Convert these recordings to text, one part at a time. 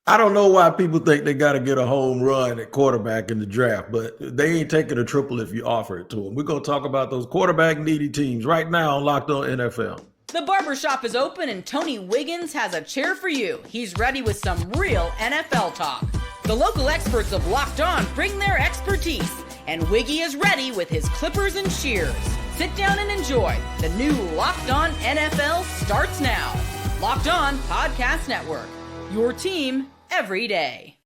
I don't know why people think they got to get a home run at quarterback in the draft, but they ain't taking a triple if you offer it to them. We're going to talk about those quarterback needy teams right now on Locked On NFL. The barbershop is open and Tony Wiggins has a chair for you. He's ready with some real NFL talk. The local experts of Locked On bring their expertise, and Wiggy is ready with his clippers and shears. Sit down and enjoy. The new Locked On NFL starts now. Locked On Podcast Network. Your team every day.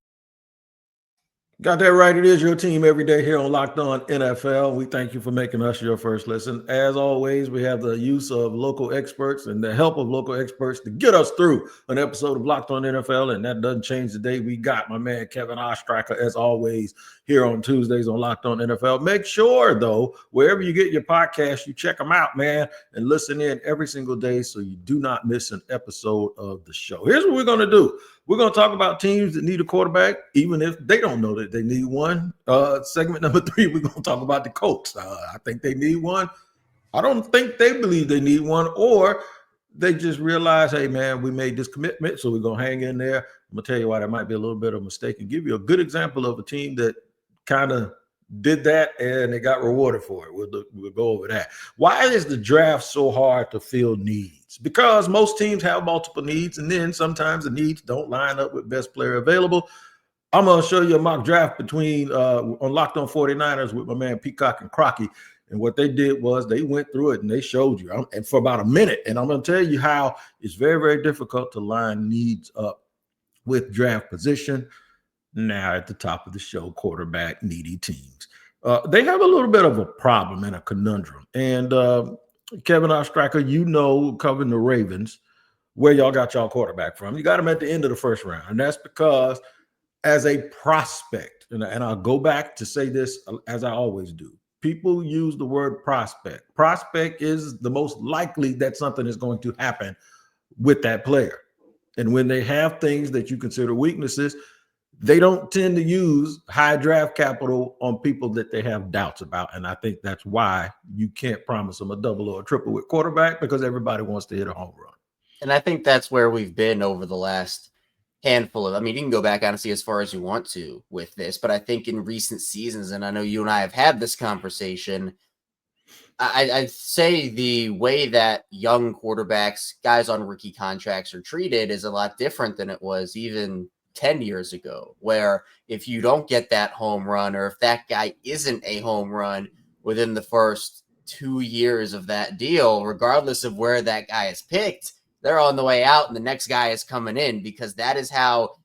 Got that right. It is your team every day here on Locked On NFL. We thank you for making us your first listen. As always, we have the use of local experts and the help of local experts to get us through an episode of Locked On NFL, and that doesn't change the day. We got my man Kevin Ostriecher, as always, here on Tuesdays on Locked On NFL. Make sure, though, wherever you get your podcast, you check them out, man, and listen in every single day so you do not miss an episode of the show. Here's what we're going to do. We're going to talk about teams that need a quarterback, even if they don't know that they need one. Segment number 3, we're going to talk about the Colts. I think they need one. I don't think they believe they need one, or they just realize, hey, man, we made this commitment, so we're going to hang in there. I'm going to tell you why that might be a little bit of a mistake and give you a good example of a team that kind of did that and they got rewarded for it. We'll go over that. Why is the draft so hard to fill needs? Because most teams have multiple needs, and then sometimes the needs don't line up with best player available. I'm going to show you a mock draft between on Locked On 49ers with my man Peacock and Crocky. And what they did was they went through it and they showed you and for about a minute. And I'm going to tell you how it's very, very difficult to line needs up with draft position. Now at the top of the show, quarterback needy teams. They have a little bit of a problem and a conundrum. And Kevin Ostriecher, you know, covering the Ravens, where y'all got y'all quarterback from. You got him at the end of the first round. And that's because as a prospect, and I'll go back to say this as I always do, people use the word prospect. Prospect is the most likely that something is going to happen with that player. And when they have things that you consider weaknesses, they don't tend to use high draft capital on people that they have doubts about. And I think that's why you can't promise them a double or a triple with quarterback, because everybody wants to hit a home run. And I think that's where we've been over the last handful of, I mean, you can go back honestly as far as you want to with this, but I think in recent seasons, and I know you and I have had this conversation, I'd say the way that young quarterbacks, guys on rookie contracts are treated is a lot different than it was even 10 years ago, where if you don't get that home run, or if that guy isn't a home run within the first 2 years of that deal, regardless of where that guy is picked, they're on the way out and the next guy is coming in, because that is how,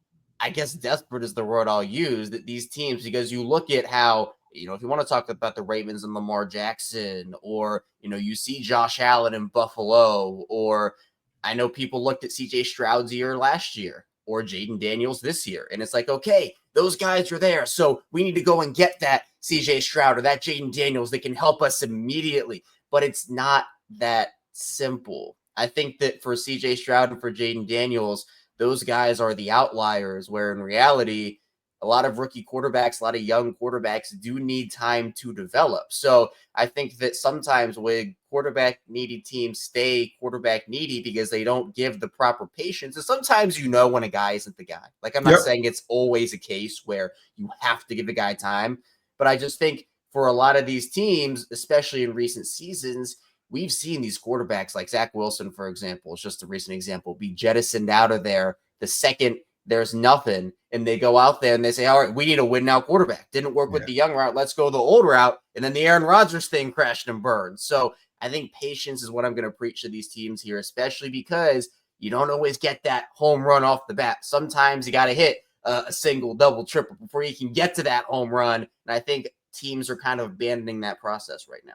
I guess desperate is the word I'll use, that these teams, because you look at how, you know, if you want to talk about the Ravens and Lamar Jackson, or, you know, you see Josh Allen in Buffalo, or I know people looked at CJ Stroud's year last year, or Jaden Daniels this year. And it's like, okay, those guys are there, so we need to go and get that CJ Stroud or that Jaden Daniels that can help us immediately. But it's not that simple. I think that for CJ Stroud and for Jaden Daniels, those guys are the outliers, where in reality, a lot of rookie quarterbacks, a lot of young quarterbacks do need time to develop. So I think that sometimes with quarterback needy teams stay quarterback needy because they don't give the proper patience. And sometimes you know when a guy isn't the guy. Like, I'm not saying it's always a case where you have to give a guy time, but I just think for a lot of these teams, especially in recent seasons, we've seen these quarterbacks like Zach Wilson, for example, is just a recent example, be jettisoned out of there the second there's nothing, and they go out there and they say, all right, we need a win now quarterback. Didn't work with the young route. Let's go the old route. And then the Aaron Rodgers thing crashed and burned. So I think patience is what I'm going to preach to these teams here, especially because you don't always get that home run off the bat. Sometimes you got to hit a single, double, triple before you can get to that home run. And I think teams are kind of abandoning that process right now.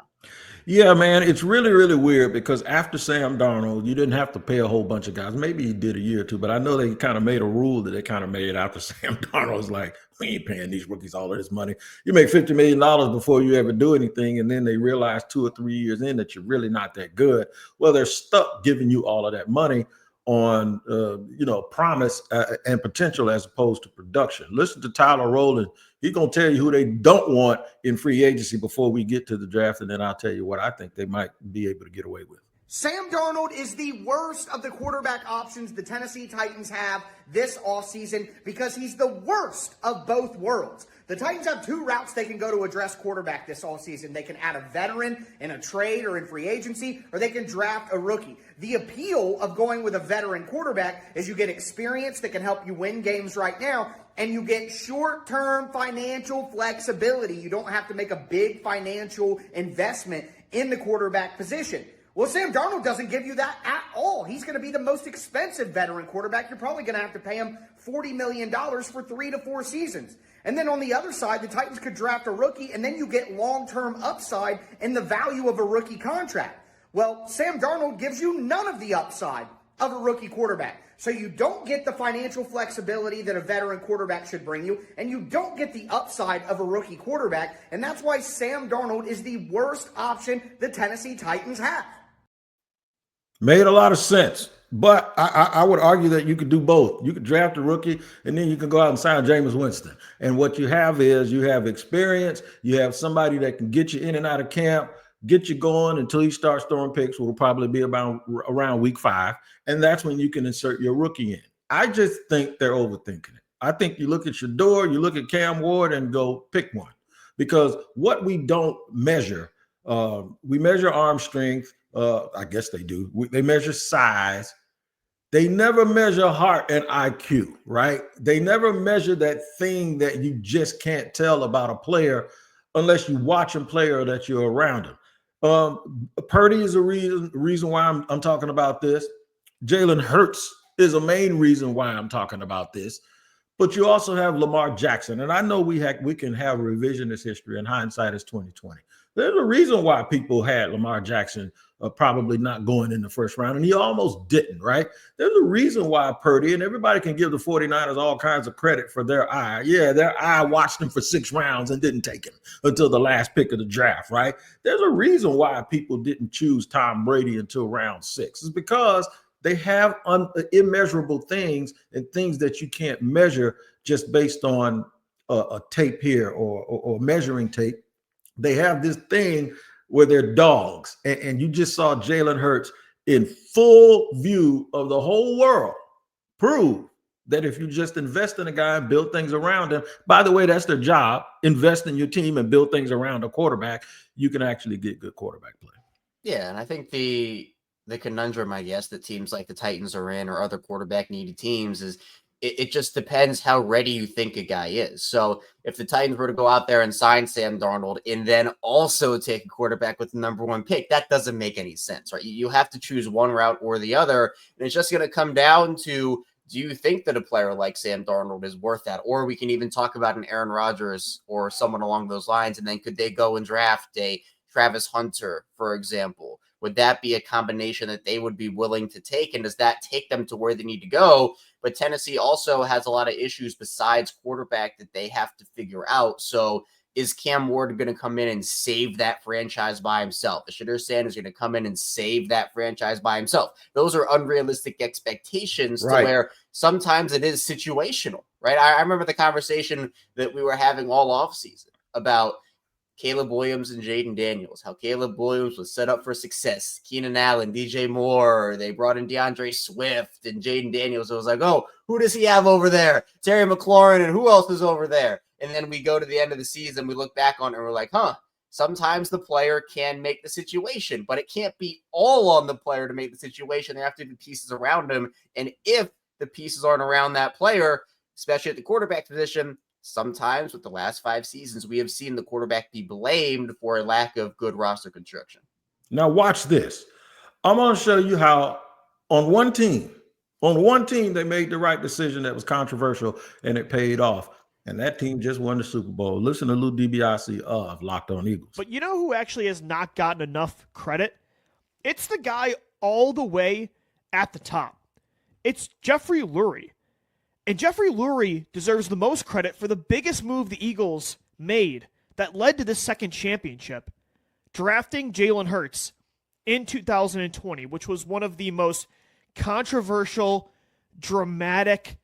Yeah, man, it's really, really weird, because after Sam Darnold, you didn't have to pay a whole bunch of guys. Maybe he did a year or two, but I know they kind of made a rule that they kind of made after Sam Darnold was like, we ain't paying these rookies all of this money. You make $50 million before you ever do anything, and then they realize 2 or 3 years in that you're really not that good. Well, they're stuck giving you all of that money on, promise and potential as opposed to production. Listen to Tyler Rowland. He's going to tell you who they don't want in free agency before we get to the draft, and then I'll tell you what I think they might be able to get away with. Sam Darnold is the worst of the quarterback options the Tennessee Titans have this offseason because he's the worst of both worlds. The Titans have two routes they can go to address quarterback this offseason. They can add a veteran in a trade or in free agency, or they can draft a rookie. The appeal of going with a veteran quarterback is you get experience that can help you win games right now, and you get short-term financial flexibility. You don't have to make a big financial investment in the quarterback position. Well, Sam Darnold doesn't give you that at all. He's going to be the most expensive veteran quarterback. You're probably going to have to pay him $40 million for 3 to 4 seasons. And then on the other side, the Titans could draft a rookie, and then you get long-term upside in the value of a rookie contract. Well, Sam Darnold gives you none of the upside of a rookie quarterback. So you don't get the financial flexibility that a veteran quarterback should bring you, and you don't get the upside of a rookie quarterback. And that's why Sam Darnold is the worst option the Tennessee Titans have. Made a lot of sense. But I would argue that you could do both. You could draft a rookie, and then you can go out and sign Jameis Winston. And what you have is you have experience. You have somebody that can get you in and out of camp, get you going until he starts throwing picks, will probably be around week 5. And that's when you can insert your rookie in. I just think they're overthinking it. I think you look at Shador, you look at Cam Ward, and go pick one. Because what we don't measure, we measure arm strength. I guess they do. They measure size. They never measure heart and IQ, right? They never measure that thing that you just can't tell about a player unless you watch him play or that you're around him. Purdy is a reason why I'm talking about this. Jalen Hurts is a main reason why I'm talking about this. But you also have Lamar Jackson. And I know we can have revisionist history, and hindsight is 2020. There's a reason why people had Lamar Jackson probably not going in the first round, and he almost didn't, right? There's a reason why Purdy, and everybody can give the 49ers all kinds of credit for their eye. Yeah, their eye watched him for 6 rounds and didn't take him until the last pick of the draft, right? There's a reason why people didn't choose Tom Brady until round 6. It's because they have immeasurable things and things that you can't measure just based on a tape here or measuring tape. They have this thing where they're dogs. And you just saw Jalen Hurts in full view of the whole world prove that if you just invest in a guy and build things around him, by the way, that's their job, invest in your team and build things around a quarterback, you can actually get good quarterback play. Yeah, and I think the conundrum, I guess, that teams like the Titans are in or other quarterback-needy teams is it just depends how ready you think a guy is. So if the Titans were to go out there and sign Sam Darnold and then also take a quarterback with the number 1 pick, that doesn't make any sense, right? You have to choose one route or the other, and it's just going to come down to, do you think that a player like Sam Darnold is worth that? Or we can even talk about an Aaron Rodgers or someone along those lines, and then could they go and draft a Travis Hunter, for example? Would that be a combination that they would be willing to take? And does that take them to where they need to go? But Tennessee also has a lot of issues besides quarterback that they have to figure out. So is Cam Ward going to come in and save that franchise by himself? Is Shedeur Sanders going to come in and save that franchise by himself? Those are unrealistic expectations, right, to where sometimes it is situational, right? I remember the conversation that we were having all offseason about Caleb Williams and Jaden Daniels, how Caleb Williams was set up for success. Keenan Allen, DJ Moore, they brought in DeAndre Swift, and Jaden Daniels. It was like, oh, who does he have over there? Terry McLaurin, and who else is over there? And then we go to the end of the season, we look back on it, and we're like, sometimes the player can make the situation, but it can't be all on the player to make the situation. There have to be pieces around him. And if the pieces aren't around that player, especially at the quarterback position, sometimes with the last 5 seasons, we have seen the quarterback be blamed for a lack of good roster construction. Now watch this. I'm going to show you how on one team, they made the right decision that was controversial and it paid off. And that team just won the Super Bowl. Listen to Lou DiBiase of Locked On Eagles. But you know who actually has not gotten enough credit? It's the guy all the way at the top. It's Jeffrey Lurie. And Jeffrey Lurie deserves the most credit for the biggest move the Eagles made that led to this second championship, drafting Jalen Hurts in 2020, which was one of the most controversial, dramatic,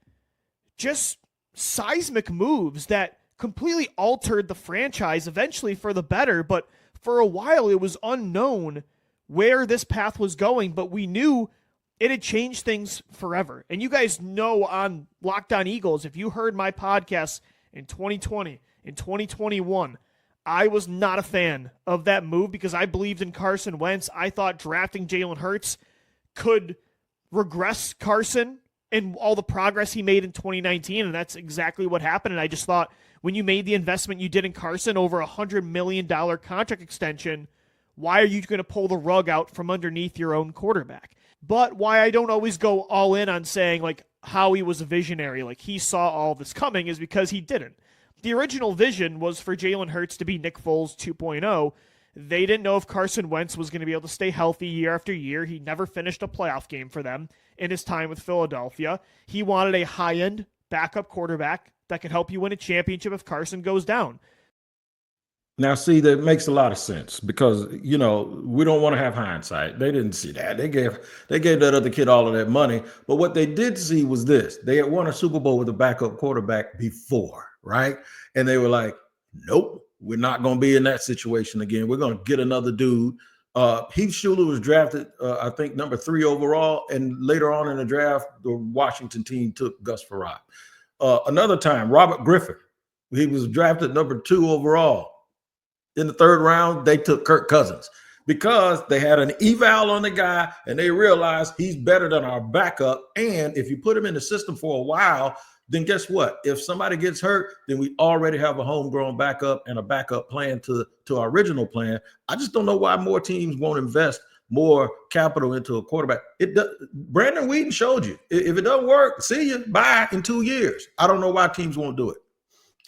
just seismic moves that completely altered the franchise eventually for the better. But for a while, it was unknown where this path was going, but we knew it had changed things forever. And you guys know on Locked On Eagles, if you heard my podcast in 2020, in 2021, I was not a fan of that move because I believed in Carson Wentz. I thought drafting Jalen Hurts could regress Carson and all the progress he made in 2019, and that's exactly what happened. And I just thought when you made the investment you did in Carson, over $100 million contract extension, why are you going to pull the rug out from underneath your own quarterback? But why I don't always go all in on saying like Howie was a visionary, like he saw all this coming, is because he didn't. The original vision was for Jalen Hurts to be Nick Foles 2.0. They didn't know if Carson Wentz was going to be able to stay healthy year after year. He never finished a playoff game for them in his time with Philadelphia. He wanted a high-end backup quarterback that could help you win a championship if Carson goes down. Now, see, that makes a lot of sense because, we don't want to have hindsight. They didn't see that. They gave that other kid all of that money. But what they did see was this. They had won a Super Bowl with a backup quarterback before, right? And they were like, nope, we're not going to be in that situation again. We're going to get another dude. Heath Schuler was drafted, I think, number 3 overall. And later on in the draft, the Washington team took Gus Frerotte. Another time, Robert Griffin, he was drafted number 2 overall. In the 3rd round, they took Kirk Cousins because they had an eval on the guy and they realized he's better than our backup. And if you put him in the system for a while, then guess what? If somebody gets hurt, then we already have a homegrown backup and a backup plan to our original plan. I just don't know why more teams won't invest more capital into a quarterback. Brandon Whedon showed you. If it doesn't work, see you, bye in 2 years. I don't know why teams won't do it.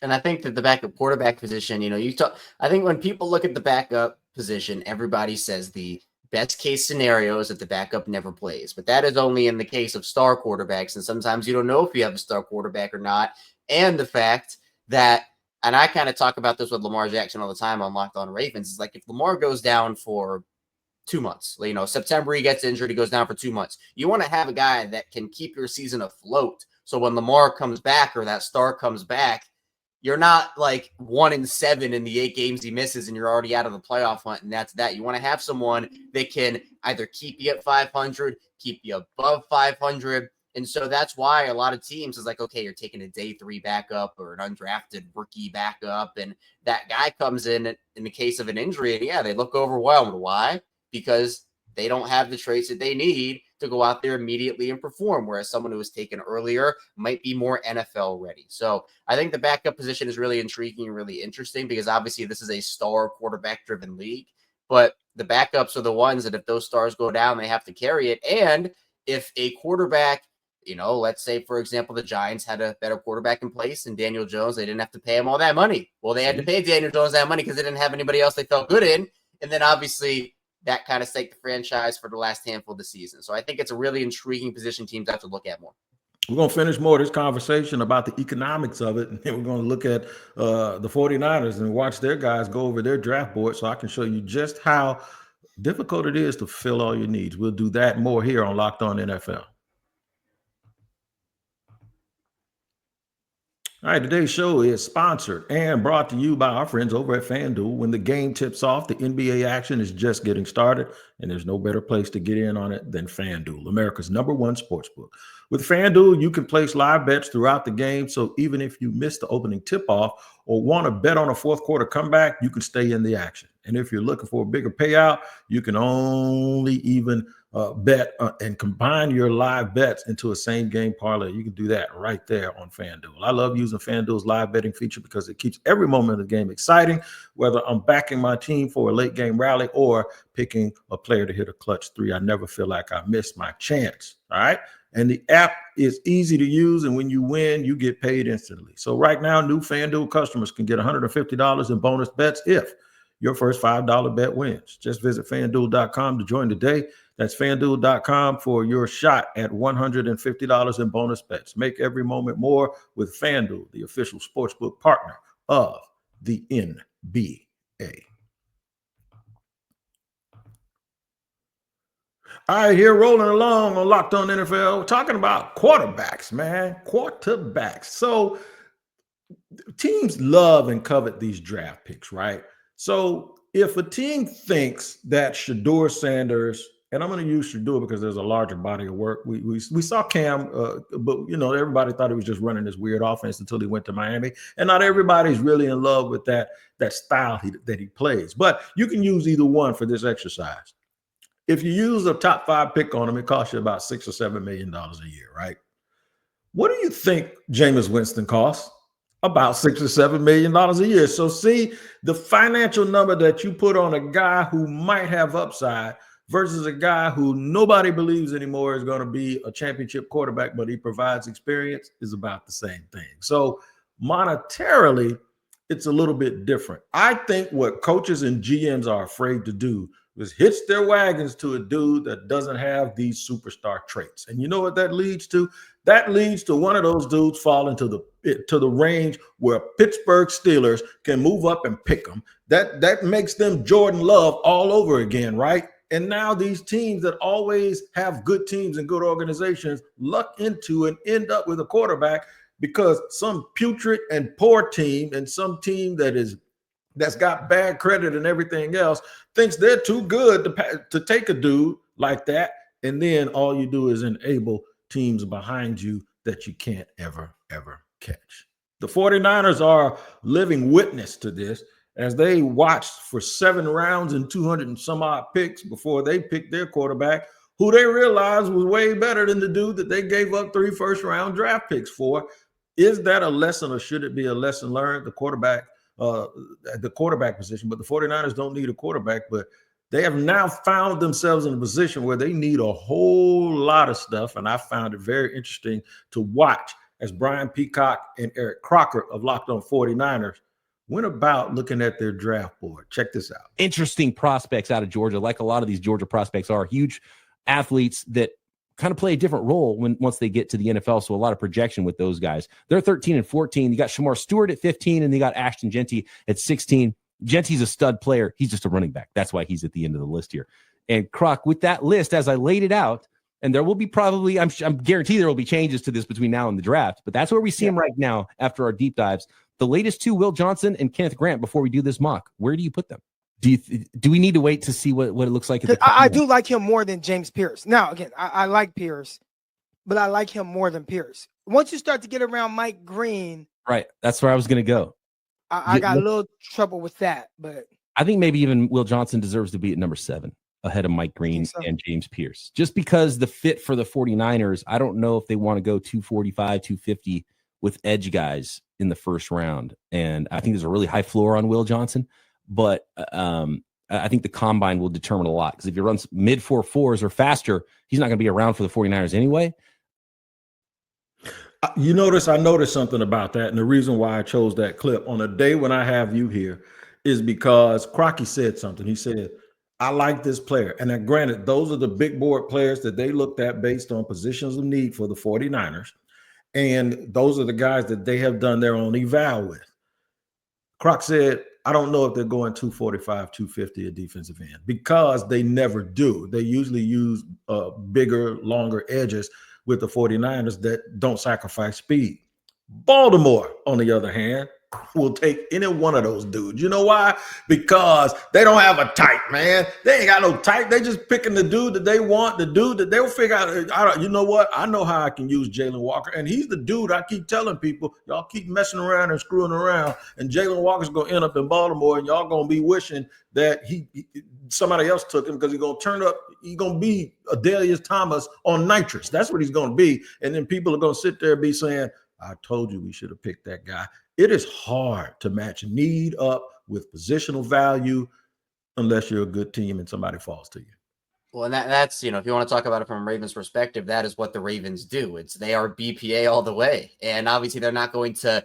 And I think that the backup quarterback position, I think when people look at the backup position, everybody says the best case scenario is that the backup never plays. But that is only in the case of star quarterbacks. And sometimes you don't know if you have a star quarterback or not. And the fact that, and I kind of talk about this with Lamar Jackson all the time on Locked On Ravens, is like if Lamar goes down for 2 months, September he gets injured, he goes down for 2 months. You want to have a guy that can keep your season afloat. So when Lamar comes back or that star comes back, you're not like 1-7 in the 8 games he misses and you're already out of the playoff hunt. And that's that. You want to have someone that can either keep you at 500, keep you above 500. And so that's why a lot of teams is like, okay, you're taking a day 3 backup or an undrafted rookie backup. And that guy comes in the case of an injury. And yeah, they look overwhelmed. Why? Because they don't have the traits that they need to go out there immediately and perform, whereas someone who was taken earlier might be more NFL ready. So I think the backup position is really intriguing and really interesting because obviously this is a star quarterback driven league, but the backups are the ones that if those stars go down, they have to carry it. And if a quarterback, let's say, for example, the Giants had a better quarterback in place and Daniel Jones, they didn't have to pay him all that money. Well, they had to pay Daniel Jones that money because they didn't have anybody else they felt good in. And then obviously that kind of staked the franchise for the last handful of the season. So I think it's a really intriguing position teams have to look at more. We're going to finish more of this conversation about the economics of it. And then we're going to look at the 49ers and watch their guys go over their draft board so I can show you just how difficult it is to fill all your needs. We'll do that more here on Locked On NFL. All right, today's show is sponsored and brought to you by our friends over at FanDuel. When the game tips off, the NBA action is just getting started, and there's no better place to get in on it than FanDuel, America's #1 sportsbook. With FanDuel, you can place live bets throughout the game, so even if you miss the opening tip-off or want to bet on a fourth quarter comeback, you can stay in the action. And if you're looking for a bigger payout, you can only even bet and combine your live bets into a same game parlay. You can do that right there on FanDuel. I love using FanDuel's live betting feature because it keeps every moment of the game exciting, whether I'm backing my team for a late game rally or picking a player to hit a clutch 3. I never feel like I missed my chance. All right. And the app is easy to use. And when you win, you get paid instantly. So right now, new FanDuel customers can get $150 in bonus bets if your first $5 bet wins. Just visit FanDuel.com to join today. That's FanDuel.com for your shot at $150 in bonus bets. Make every moment more with FanDuel, the official sportsbook partner of the NBA. All right, here rolling along on Locked On NFL, we're talking about quarterbacks, man. Quarterbacks. So teams love and covet these draft picks, right? So if a team thinks that Shador Sanders, and I'm going to use Shador because there's a larger body of work. We saw Cam, but everybody thought he was just running this weird offense until he went to Miami, and not everybody's really in love with that style that he plays. But you can use either one for this exercise. If you use a top 5 pick on him, it costs you about $6 or $7 million a year, right? What do you think Jameis Winston costs? About $6 or $7 million a year. So see the financial number that you put on a guy who might have upside versus a guy who nobody believes anymore is going to be a championship quarterback, but he provides experience, is about the same thing. So monetarily, it's a little bit different. I think what coaches and GMs are afraid to do is hitch their wagons to a dude that doesn't have these superstar traits. And you know what that leads to? That leads to one of those dudes falling to the range where Pittsburgh Steelers can move up and pick them. That makes them Jordan Love all over again, right? And now these teams that always have good teams and good organizations luck into and end up with a quarterback because some putrid and poor team and some team that's got bad credit and everything else thinks they're too good to take a dude like that. And then all you do is enable teams behind you that you can't ever catch. The 49ers are living witness to this as they watched for 7 rounds and 200 and some odd picks before they picked their quarterback, who they realized was way better than the dude that they gave up 3 first-round draft picks for. Is that a lesson, or should it be a lesson learned? The quarterback position, but the 49ers don't need a quarterback, but they have now found themselves in a position where they need a whole lot of stuff. And I found it very interesting to watch as Brian Peacock and Eric Crocker of Locked On 49ers went about looking at their draft board. Check this out. Interesting prospects out of Georgia, like a lot of these Georgia prospects are huge athletes that kind of play a different role once they get to the NFL. So a lot of projection with those guys. They're 13 and 14. You got Shamar Stewart at 15, and they got Ashton Genty at 16. Genty's a stud player. He's just a running back. That's why he's at the end of the list here. And Croc, with that list, as I laid it out, and there will be probably, I'm guaranteed there will be changes to this between now and the draft, but that's where we see him right now after our deep dives. The latest 2, Will Johnson and Kenneth Grant, before we do this mock, where do you put them? Do we need to wait to see what it looks like? I do like him more than James Pierce. Now, again, I like Pierce, but I like him more than Pierce. Once you start to get around Mike Green. Right. That's where I was going to go. I got a little trouble with that, but I think maybe even Will Johnson deserves to be at number 7 ahead of Mike Green and James Pierce, just because the fit for the 49ers. I don't know if they want to go 245, 250 with edge guys in the first round. And I think there's a really high floor on Will Johnson, but I think the combine will determine a lot, because if he runs mid 4.4s or faster, he's not going to be around for the 49ers anyway. I noticed something about that. And the reason why I chose that clip on a day when I have you here is because Crocky said something. He said, I like this player. And then granted, those are the big board players that they looked at based on positions of need for the 49ers. And those are the guys that they have done their own eval with. Croc said, I don't know if they're going 245, 250 at defensive end, because they never do. They usually use bigger, longer edges with the 49ers that don't sacrifice speed. Baltimore, on the other hand, will take any one of those dudes. You know why? Because they don't have a type, man. They ain't got no type. They just picking the dude that they want, the dude that they'll figure out. You know what? I know how I can use Jalen Walker. And he's the dude I keep telling people, y'all keep messing around and screwing around, and Jalen Walker's going to end up in Baltimore, and y'all going to be wishing that somebody else took him, because he's going to turn up. He's going to be Adelius Thomas on nitrous. That's what he's going to be. And then people are going to sit there and be saying, I told you we should have picked that guy. It is hard to match need up with positional value unless you're a good team and somebody falls to you. Well, and that's, if you want to talk about it from a Ravens perspective, that is what the Ravens do. They are BPA all the way. And obviously they're not going to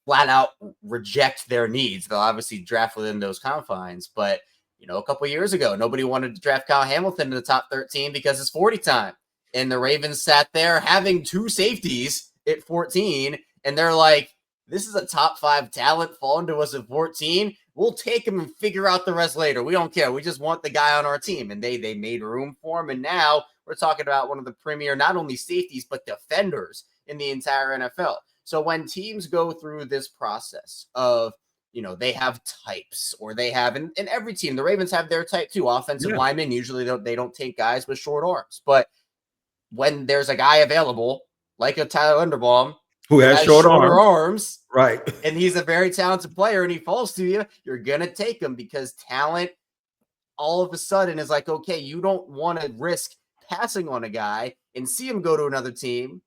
flat out reject their needs. They'll obviously draft within those confines. But, a couple of years ago, nobody wanted to draft Kyle Hamilton in the top 13 because it's 40 time. And the Ravens sat there having 2 safeties at 14. And they're like, this is a top 5 talent falling to us at 14. We'll take him and figure out the rest later. We don't care. We just want the guy on our team. And they made room for him. And now we're talking about one of the premier, not only safeties, but defenders in the entire NFL. So when teams go through this process of they have types, or they have, and every team, the Ravens have their type too. Offensive linemen usually they don't take guys with short arms, but when there's a guy available like a Tyler Linderbaum who has shorter arms, right, and he's a very talented player, and he falls to you, you're gonna take him, because talent all of a sudden is like, okay, you don't want to risk passing on a guy and see him go to another team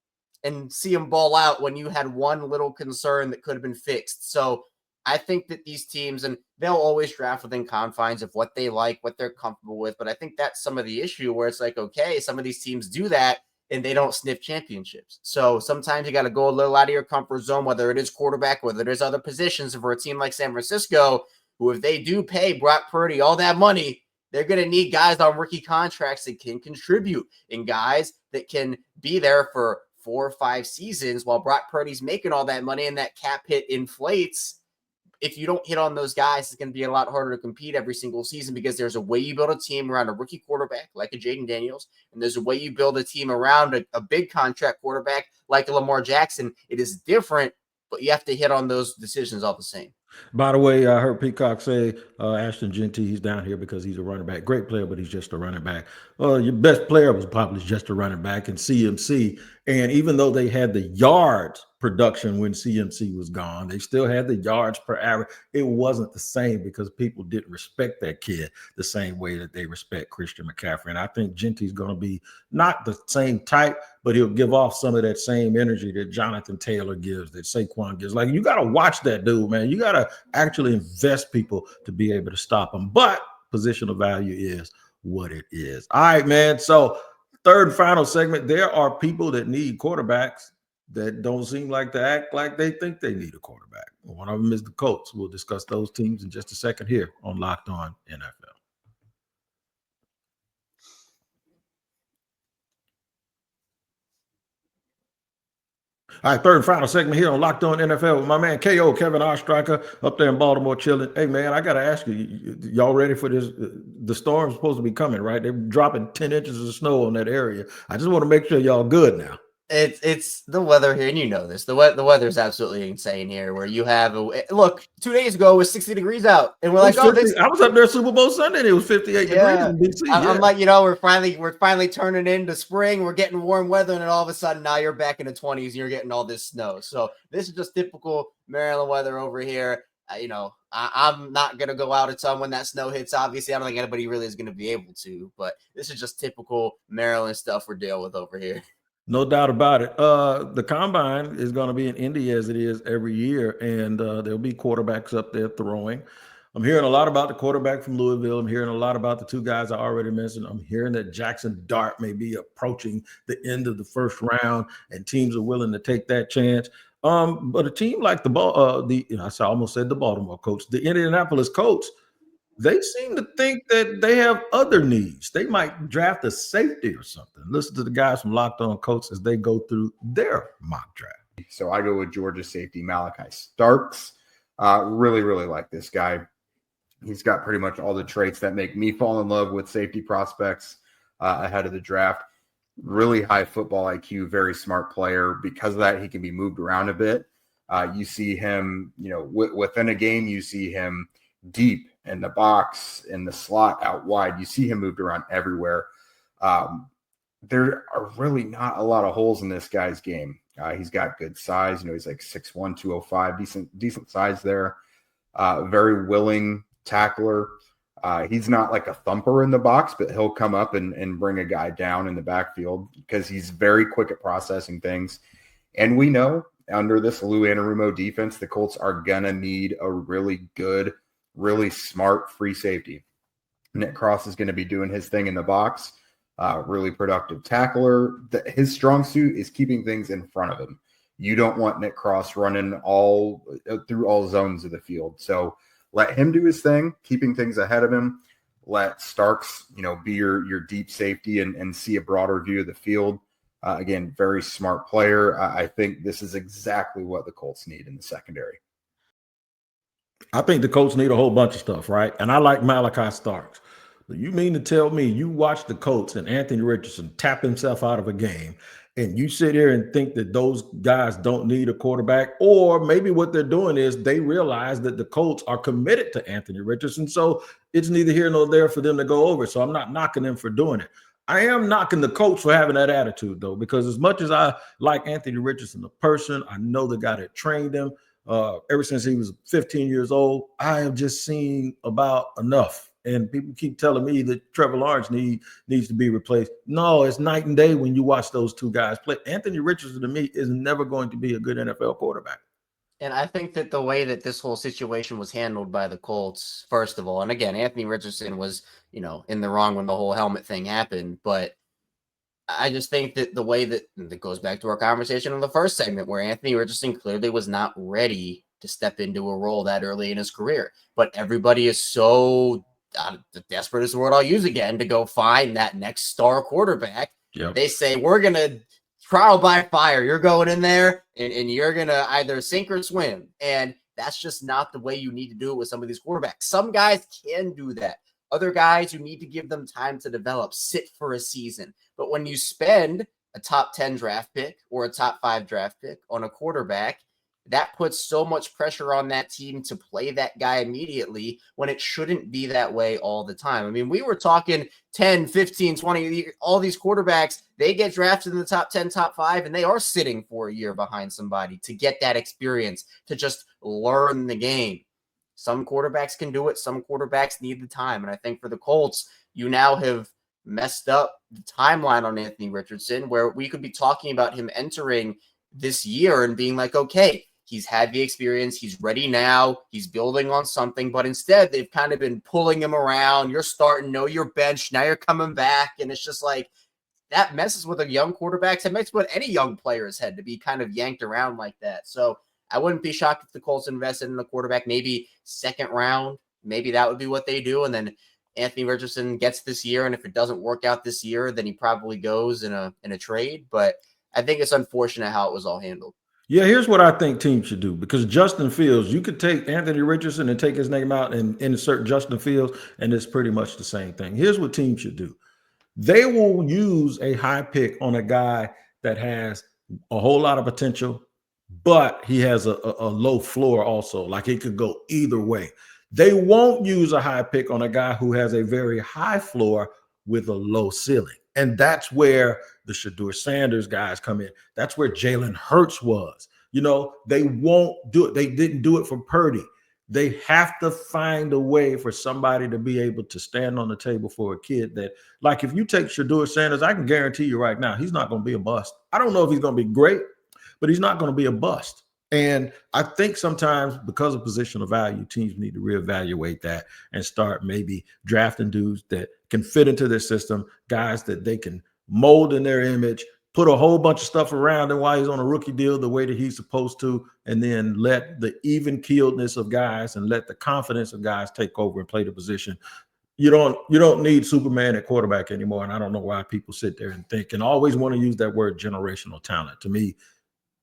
and see him ball out when you had one little concern that could have been fixed. So I think that these teams, and they'll always draft within confines of what they like, what they're comfortable with. But I think that's some of the issue, where it's like, okay, some of these teams do that and they don't sniff championships. So sometimes you got to go a little out of your comfort zone, whether it is quarterback, whether it is other positions. For a team like San Francisco, who, if they do pay Brock Purdy all that money, they're going to need guys on rookie contracts that can contribute, and guys that can be there for 4 or 5 seasons while Brock Purdy's making all that money and that cap hit inflates. If you don't hit on those guys, it's going to be a lot harder to compete every single season, because there's a way you build a team around a rookie quarterback like a Jaden Daniels, and there's a way you build a team around a big contract quarterback like a Lamar Jackson. It is different, but you have to hit on those decisions all the same. By the way, I heard Peacock say Ashton Genty, he's down here because he's a running back. Great player, but he's just a running back. Your best player was probably just a running back in CMC. And even though they had the yards production when CMC was gone, they still had the yards per average. It wasn't the same because people didn't respect that kid the same way that they respect Christian McCaffrey. And I think Genty's going to be not the same type, but he'll give off some of that same energy that Jonathan Taylor gives, that Saquon gives. Like, you got to watch that dude, man. You got to actually invest people to be able to stop him. But positional value is what it is. All right, man. So third and final segment, there are people that need quarterbacks that don't seem like to act like they think they need a quarterback. One of them is the Colts. We'll discuss those teams in just a second here on Locked On NFL. All right, third and final segment here on Locked On NFL with my man KO, Kevin Ostriecher, up there in Baltimore chilling. Hey, man, I got to ask you, y'all ready for this? The storm's supposed to be coming, right? They're dropping 10 inches of snow on that area. I just want to make sure y'all good now. It's the weather here, and you know this. The weather's absolutely insane here. Where you have look, 2 days ago it was 60 degrees out, and we're like, 50, I was up there Super Bowl Sunday, and it was 58 degrees in DC. I'm like, we're finally turning into spring. We're getting warm weather, and then all of a sudden now you're back in the 20s, and you're getting all this snow. So this is just typical Maryland weather over here. I'm not gonna go out a ton when that snow hits. Obviously, I don't think anybody really is gonna be able to, but this is just typical Maryland stuff we're dealing with over here. No doubt about it. The combine is going to be in Indy as it is every year, and there'll be quarterbacks up there throwing. I'm hearing a lot about the quarterback from Louisville. I'm hearing a lot about the 2 guys I already mentioned. I'm hearing that Jackson Dart may be approaching the end of the first round, and teams are willing to take that chance. But a team like I almost said the Baltimore Colts, the Indianapolis Colts, they seem to think that they have other needs. They might draft a safety or something. Listen to the guys from Locked On Colts as they go through their mock draft. So I go with Georgia safety Malachi Starks. Really, really like this guy. He's got pretty much all the traits that make me fall in love with safety prospects ahead of the draft. Really high football IQ, very smart player. Because of that, he can be moved around a bit. You see him, within a game, you see him deep in the box, in the slot, out wide. You see him moved around everywhere. There are really not a lot of holes in this guy's game. He's got good size. He's like 6'1", 205, decent size there. Very willing tackler. He's not like a thumper in the box, but he'll come up and bring a guy down in the backfield because he's very quick at processing things. And we know under this Lou Anarumo defense, the Colts are going to need a really good, really smart free safety. Nick Cross is going to be doing his thing in the box. Really productive tackler. His strong suit is keeping things in front of him. You don't want Nick Cross running all through all zones of the field. So let him do his thing, keeping things ahead of him. Let Starks, be your deep safety and see a broader view of the field. Again, very smart player. I think this is exactly what the Colts need in the secondary. I think the Colts need a whole bunch of stuff, right? And I like Malachi Starks. But you mean to tell me you watch the Colts and Anthony Richardson tap himself out of a game, and you sit here and think that those guys don't need a quarterback, or maybe what they're doing is they realize that the Colts are committed to Anthony Richardson. So it's neither here nor there for them to go over. So I'm not knocking them for doing it. I am knocking the coach for having that attitude, though, because as much as I like Anthony Richardson, the person, I know the guy that trained him ever since he was 15 years old. I have just seen about enough. And people keep telling me that Trevor Lawrence needs to be replaced. No, it's night and day when you watch those two guys play. Anthony Richardson, to me, is never going to be a good NFL quarterback. And I think that the way that this whole situation was handled by the Colts, first of all, and again, Anthony Richardson was, in the wrong when the whole helmet thing happened. But I just think that the way that goes back to our conversation in the first segment, where Anthony Richardson clearly was not ready to step into a role that early in his career. But everybody is so desperate is the word I'll use again, to go find that next star quarterback. Yep. They say, we're going to trial by fire. You're going in there and you're going to either sink or swim. And that's just not the way you need to do it with some of these quarterbacks. Some guys can do that. Other guys, you need to give them time to develop, sit for a season. But when you spend a top 10 draft pick or a top 5 draft pick on a quarterback, that puts so much pressure on that team to play that guy immediately when it shouldn't be that way all the time. I mean, we were talking 10, 15, 20, all these quarterbacks, they get drafted in the top 10, top 5, and they are sitting for a year behind somebody to get that experience, to just learn the game. Some quarterbacks can do it. Some quarterbacks need the time. And I think for the Colts, you now have messed up the timeline on Anthony Richardson, where we could be talking about him entering this year and being like, okay, he's had the experience. He's ready now. He's building on something. But instead, they've kind of been pulling him around. You're starting, know your bench. Now you're coming back. And it's just like, that messes with a young quarterbacks. It makes what any young player's head to be kind of yanked around like that. So I wouldn't be shocked if the Colts invested in the quarterback, maybe second round. Maybe that would be what they do. And then Anthony Richardson gets this year. And if it doesn't work out this year, then he probably goes in a trade. But I think it's unfortunate how it was all handled. Yeah, here's what I think teams should do, because Justin Fields, you could take Anthony Richardson and take his name out and insert Justin Fields, and it's pretty much the same thing. Here's what teams should do. They will use a high pick on a guy that has a whole lot of potential, but he has a low floor also, like it could go either way. They won't use a high pick on a guy who has a very high floor with a low ceiling. And that's where the Shedeur Sanders guys come in. That's where Jalen Hurts was. They won't do it. They didn't do it for Purdy. They have to find a way for somebody to be able to stand on the table for a kid that, like, if you take Shedeur Sanders, I can guarantee you right now, he's not going to be a bust. I don't know if he's going to be great, but he's not going to be a bust. And I think sometimes because of positional value, teams need to reevaluate that and start maybe drafting dudes that can fit into their system, guys that they can mold in their image, put a whole bunch of stuff around him while he's on a rookie deal the way that he's supposed to, and then let the even-keeledness of guys and let the confidence of guys take over and play the position. You don't need Superman at quarterback anymore, and I don't know why people sit there and think and always want to use that word generational talent. To me,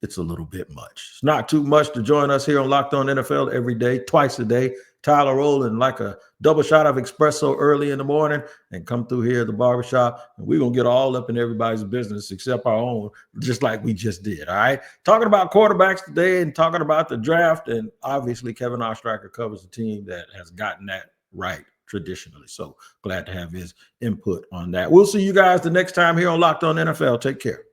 it's a little bit much. It's not too much to join us here on Locked On NFL every day, twice a day. Tyler rolling like a double shot of espresso early in the morning and come through here at the barbershop. And we're going to get all up in everybody's business except our own, just like we just did. All right. Talking about quarterbacks today and talking about the draft. And obviously, Kevin Ostriecher covers the team that has gotten that right traditionally. So glad to have his input on that. We'll see you guys the next time here on Locked On NFL. Take care.